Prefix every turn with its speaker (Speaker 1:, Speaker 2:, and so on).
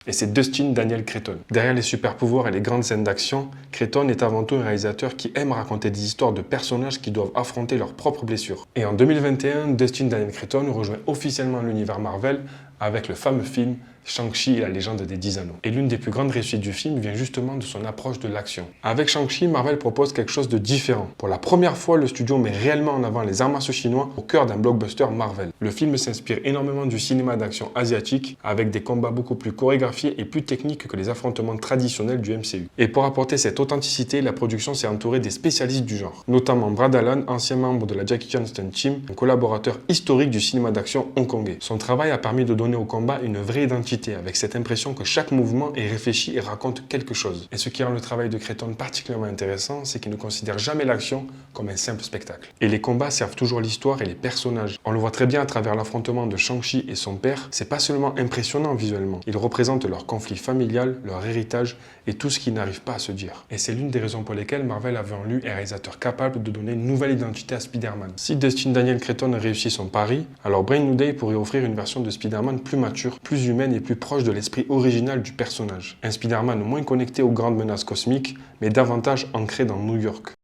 Speaker 1: Et c'est Dustin Daniel Cretton. Derrière les super pouvoirs et les grandes scènes d'action, Cretton est avant tout un réalisateur qui aime raconter des histoires de personnages qui doivent affronter leurs propres blessures. Et en 2021, Dustin Daniel Cretton rejoint officiellement l'univers Marvel avec le fameux film Shang-Chi et la légende des 10 anneaux. Et l'une des plus grandes réussites du film vient justement de son approche de l'action. Avec Shang-Chi, Marvel propose quelque chose de différent. Pour la première fois, le studio met réellement en avant les arts martiaux chinois au cœur d'un blockbuster Marvel. Le film s'inspire énormément du cinéma d'action asiatique, avec des combats beaucoup plus chorégraphiés et plus techniques que les affrontements traditionnels du MCU. Et pour apporter cette authenticité, la production s'est entourée des spécialistes du genre, notamment Brad Allan, ancien membre de la Jackie Chan Stunt Team, un collaborateur historique du cinéma d'action hongkongais. Son travail a permis de donner au combat une vraie identité, avec cette impression que chaque mouvement est réfléchi et raconte quelque chose. Et ce qui rend le travail de Cretton particulièrement intéressant, c'est qu'il ne considère jamais l'action comme un simple spectacle. Et les combats servent toujours l'histoire et les personnages. On le voit très bien à travers l'affrontement de Shang-Chi et son père, c'est pas seulement impressionnant visuellement, ils représentent leur conflit familial, leur héritage et tout ce qu'ils n'arrivent pas à se dire. Et c'est l'une des raisons pour lesquelles Marvel avait en lui un réalisateur capable de donner une nouvelle identité à Spider-Man. Si Dustin Daniel Cretton réussit son pari, alors Brand New Day pourrait offrir une version de Spider-Man plus mature, plus humaine et plus proche de l'esprit original du personnage. Un Spider-Man moins connecté aux grandes menaces cosmiques, mais davantage ancré dans New York.